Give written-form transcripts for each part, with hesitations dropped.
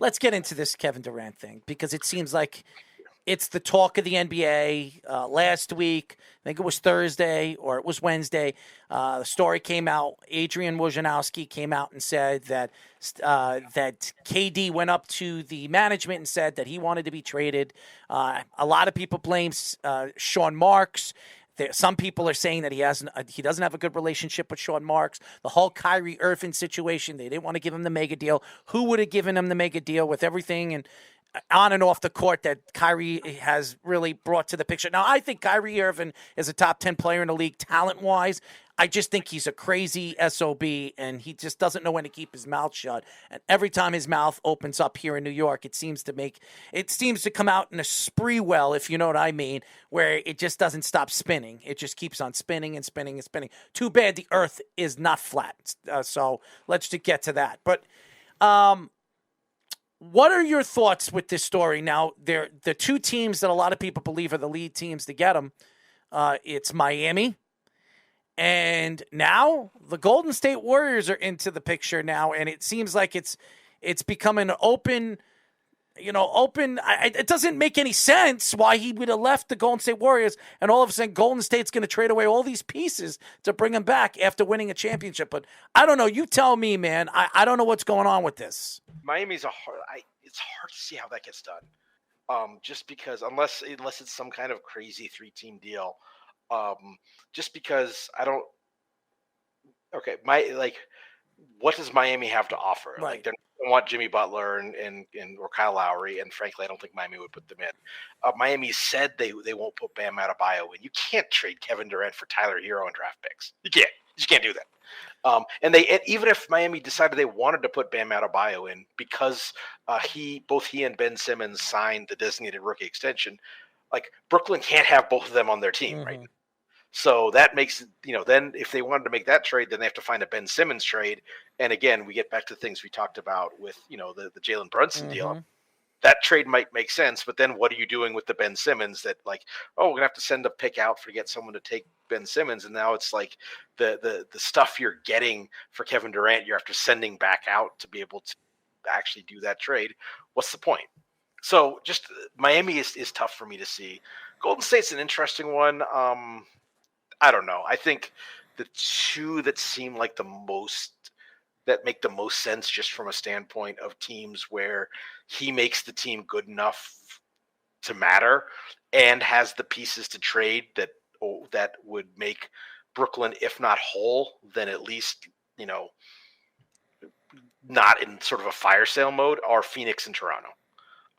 let's get into this Kevin Durant thing because it seems like it's the talk of the NBA. Last week, I think it was Thursday or it was Wednesday, the story came out. Adrian Wojnarowski came out and said that KD went up to the management and said that he wanted to be traded. A lot of people blame Sean Marks. Some people are saying that he doesn't have a good relationship with Sean Marks. The whole Kyrie Irving situation, they didn't want to give him the mega deal. Who would have given him the mega deal with everything and on and off the court that Kyrie has really brought to the picture? Now, I think Kyrie Irving is a top 10 player in the league talent-wise. I just think he's a crazy SOB, and he just doesn't know when to keep his mouth shut. And every time his mouth opens up here in New York, it seems to come out in a spree well, if you know what I mean, where it just doesn't stop spinning. It just keeps on spinning and spinning and spinning. Too bad the earth is not flat. So let's just get to that. But what are your thoughts with this story? Now, the two teams that a lot of people believe are the lead teams to get him. It's Miami. And now the Golden State Warriors are into the picture now, and it seems like it's becoming an open. It doesn't make any sense why he would have left the Golden State Warriors, and all of a sudden Golden State's going to trade away all these pieces to bring him back after winning a championship. But I don't know. You tell me, man. I don't know what's going on with this. Miami's it's hard to see how that gets done. Just because unless it's some kind of crazy 3-team deal. Just because I don't. Okay, what does Miami have to offer? Right. Like, they don't want Jimmy Butler and or Kyle Lowry, and frankly, I don't think Miami would put them in. Miami said they won't put Bam Adebayo in. You can't trade Kevin Durant for Tyler Hero and draft picks. You can't do that. And even if Miami decided they wanted to put Bam Adebayo in because both he and Ben Simmons signed the designated rookie extension, like Brooklyn can't have both of them on their team, right? So that makes, then if they wanted to make that trade, then they have to find a Ben Simmons trade. And again, we get back to things we talked about with, the Jalen Brunson deal. That trade might make sense, but then what are you doing with the Ben Simmons that we're going to have to send a pick out to get someone to take Ben Simmons. And now it's like the stuff you're getting for Kevin Durant, you're after sending back out to be able to actually do that trade. What's the point? So just Miami is tough for me to see. Golden State's an interesting one. I don't know. I think the two that seem like that make the most sense just from a standpoint of teams where he makes the team good enough to matter and has the pieces to trade that would make Brooklyn, if not whole, then at least, not in sort of a fire sale mode, are Phoenix and Toronto.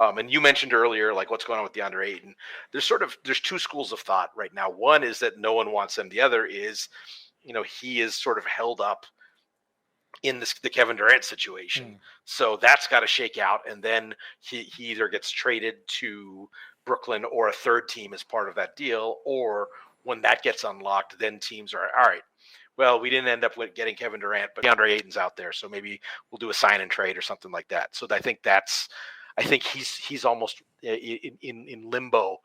And you mentioned earlier, what's going on with DeAndre Ayton. There's two schools of thought right now. One is that no one wants him. The other is, he is sort of held up in the Kevin Durant situation. So that's got to shake out. And then he either gets traded to Brooklyn or a third team as part of that deal. Or when that gets unlocked, then teams are, all right, well, we didn't end up with getting Kevin Durant, but DeAndre Ayton's out there. So maybe we'll do a sign and trade or something like that. So I think he's almost in limbo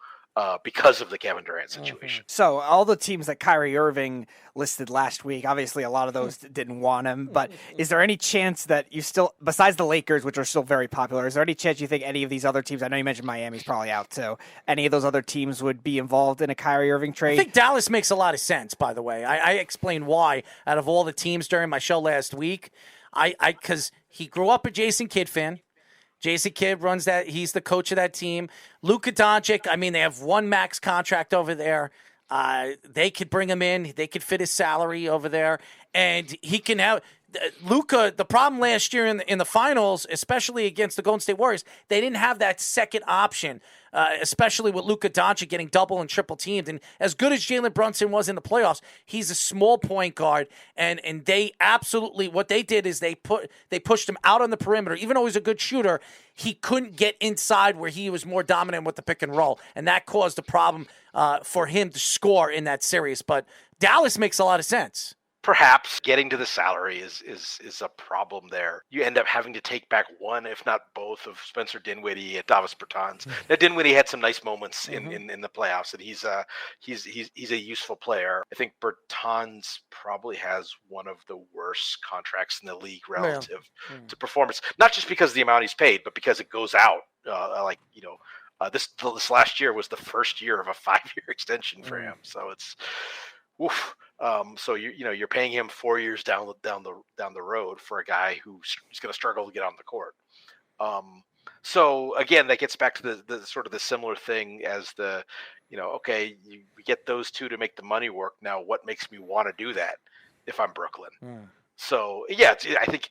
because of the Kevin Durant situation. So all the teams that Kyrie Irving listed last week, obviously a lot of those didn't want him. But is there any chance that you still, besides the Lakers, which are still very popular, is there any chance you think any of these other teams, I know you mentioned Miami's probably out too, any of those other teams would be involved in a Kyrie Irving trade? I think Dallas makes a lot of sense, by the way. I explained why out of all the teams during my show last week. Because he grew up a Jason Kidd fan. Jason Kidd runs that. He's the coach of that team. Luka Doncic, they have one max contract over there. They could bring him in. They could fit his salary over there. And he can have Luka. The problem last year in the finals, especially against the Golden State Warriors, they didn't have that second option, especially with Luka Doncic getting double and triple teamed. And as good as Jalen Brunson was in the playoffs, he's a small point guard. And they absolutely, what they did is they pushed him out on the perimeter. Even though he's a good shooter, he couldn't get inside where he was more dominant with the pick and roll. And that caused a problem for him to score in that series. But Dallas makes a lot of sense. Perhaps getting to the salary is a problem there. You end up having to take back one, if not both, of Spencer Dinwiddie and Davis Bertans. Now, Dinwiddie had some nice moments in the playoffs, and he's a useful player. I think Bertans probably has one of the worst contracts in the league relative to performance. Not just because of the amount he's paid, but because it goes out. This last year was the first year of a 5-year extension for him, so it's. Oof. So you're paying him 4 years down the road for a guy who's going to struggle to get on the court. So again, that gets back to the sort of the similar thing as we get those two to make the money work. Now, what makes me want to do that if I'm Brooklyn? So yeah, I think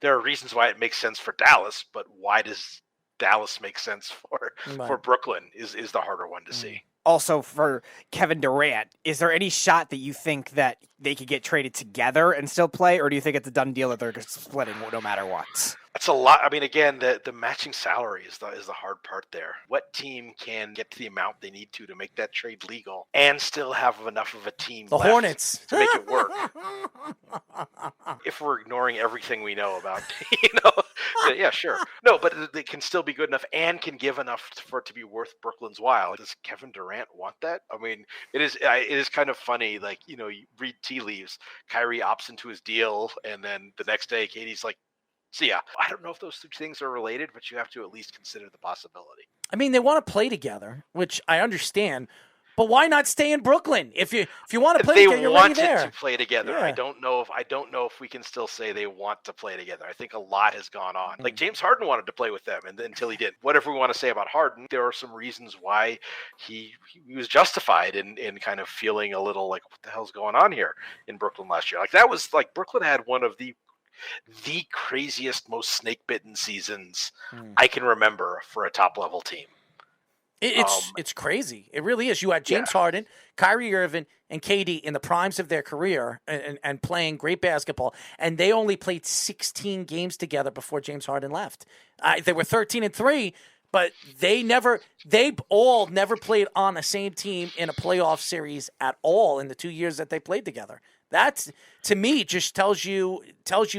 there are reasons why it makes sense for Dallas, but why does Dallas make sense for Brooklyn is the harder one to see. Also, for Kevin Durant, is there any shot that you think that they could get traded together and still play, or do you think it's a done deal that they're splitting no matter what? That's a lot. I mean, again, the matching salary is the hard part there. What team can get to the amount they need to make that trade legal and still have enough of a team the left Hornets to make it work? If we're ignoring everything we know about, yeah, sure. No, but it can still be good enough and can give enough for it to be worth Brooklyn's while. Does Kevin Durant want that? I mean, it is kind of funny. Like, you read tea leaves. Kyrie opts into his deal, and then the next day, Katie's like, see ya. I don't know if those two things are related, but you have to at least consider the possibility. I mean, they want to play together, which I understand. But why not stay in Brooklyn? If you want to play together, you're already there. They wanted to play together. Yeah. I don't know if we can still say they want to play together. I think a lot has gone on. Like James Harden wanted to play with them, and until he did. Whatever we want to say about Harden, there are some reasons why he was justified in kind of feeling a little like, what the hell's going on here in Brooklyn last year? Like that was like Brooklyn had one of the craziest, most snake-bitten seasons I can remember for a top-level team. It's crazy. It really is. You had James Harden, Kyrie Irving, and KD in the primes of their career and playing great basketball, and they only played 16 games together before James Harden left. They were 13-3, but they all never played on the same team in a playoff series at all in the 2 years that they played together. That's, to me, just tells you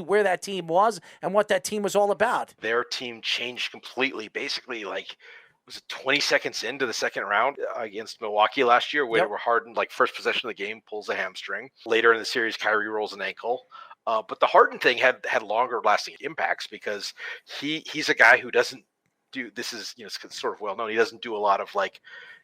where that team was and what that team was all about. Their team changed completely. Basically, was it 20 seconds into the second round against Milwaukee last year, where Harden, first possession of the game, pulls a hamstring. Later in the series, Kyrie rolls an ankle. But the Harden thing had longer lasting impacts because he's a guy who doesn't do, this is sort of well known, he doesn't do a lot of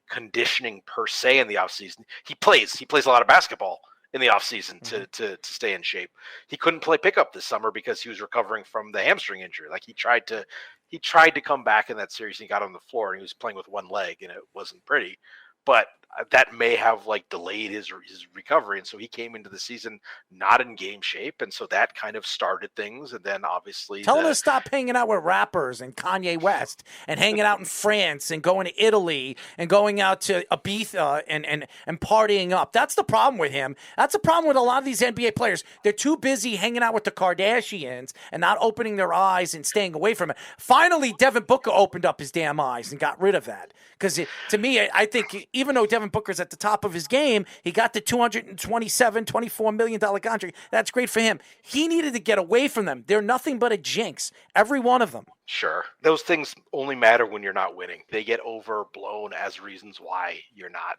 conditioning per se in the offseason. He plays a lot of basketball in the offseason to stay in shape. He couldn't play pickup this summer because he was recovering from the hamstring injury. He tried to come back in that series, and he got on the floor, and he was playing with one leg, and it wasn't pretty. But that may have delayed his recovery, and so he came into the season not in game shape, and so that kind of started things. And then obviously tell him to stop hanging out with rappers and Kanye West and hanging out in France and going to Italy and going out to Ibiza and partying up. That's the problem with him. That's the problem with a lot of these NBA players. They're too busy hanging out with the Kardashians and not opening their eyes and staying away from it. Finally, Devin Booker opened up his damn eyes and got rid of that. Because to me, I think even though Devin Booker's at the top of his game, he got the $24 million contract. That's great for him. He needed to get away from them. They're nothing but a jinx, every one of them. Sure. Those things only matter when you're not winning. They get overblown as reasons why you're not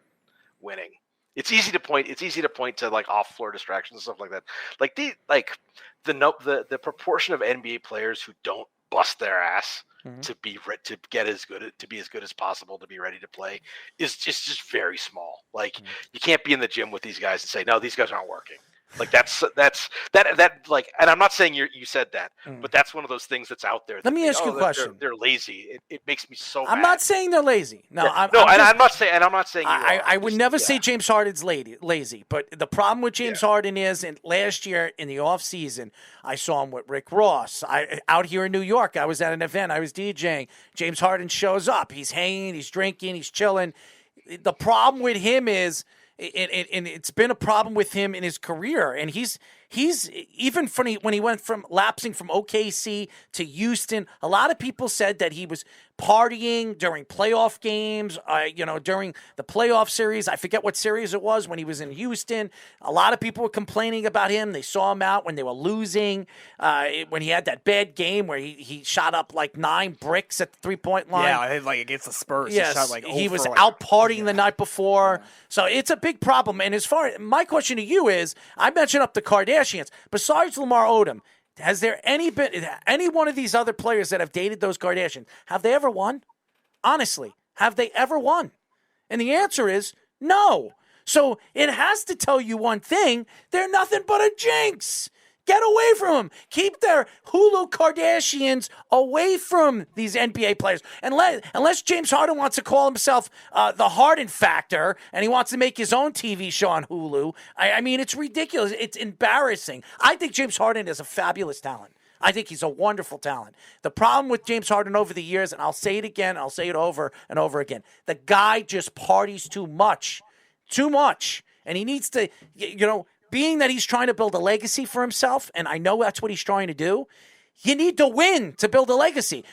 winning. It's easy to point to off-floor distractions and stuff like that. The proportion of NBA players who don't bust their ass to be as good as possible to be ready to play is just very small. You can't be in the gym with these guys and say, no, these guys aren't working. And I'm not saying you said that, but that's one of those things that's out there. Let me ask you a question. They're lazy. It makes me so mad. I'm not saying they're lazy. No, I'm not saying. I would never say James Harden's lazy, but the problem with James Harden is, and last year in the off season, I saw him with Rick Ross. Out here in New York, I was at an event. I was DJing. James Harden shows up. He's hanging. He's drinking. He's chilling. The problem with him is. And it's been a problem with him in his career. And he's even when he went from lapsing from OKC to Houston, a lot of people said that he was partying during playoff games, during the playoff series. I forget what series it was when he was in Houston. A lot of people were complaining about him. They saw him out when they were losing, when he had that bad game where he shot up like 9 bricks at the three-point line. Yeah, I think like against the Spurs. Yes, he, shot like he was out partying the night before. Yeah. So it's a big problem. And as far as my question to you is, I mentioned up the Kardashians. Besides Lamar Odom, has there been any one of these other players that have dated those Kardashians? Have they ever won? Honestly, have they ever won? And the answer is no. So it has to tell you one thing. They're nothing but a jinx. Get away from them. Keep their Hulu Kardashians away from these NBA players. Unless James Harden wants to call himself the Harden Factor and he wants to make his own TV show on Hulu. I mean, it's ridiculous. It's embarrassing. I think James Harden is a fabulous talent. I think he's a wonderful talent. The problem with James Harden over the years, and I'll say it again, I'll say it over and over again, the guy just parties too much. Too much. And he needs to, being that he's trying to build a legacy for himself, and I know that's what he's trying to do, you need to win to build a legacy.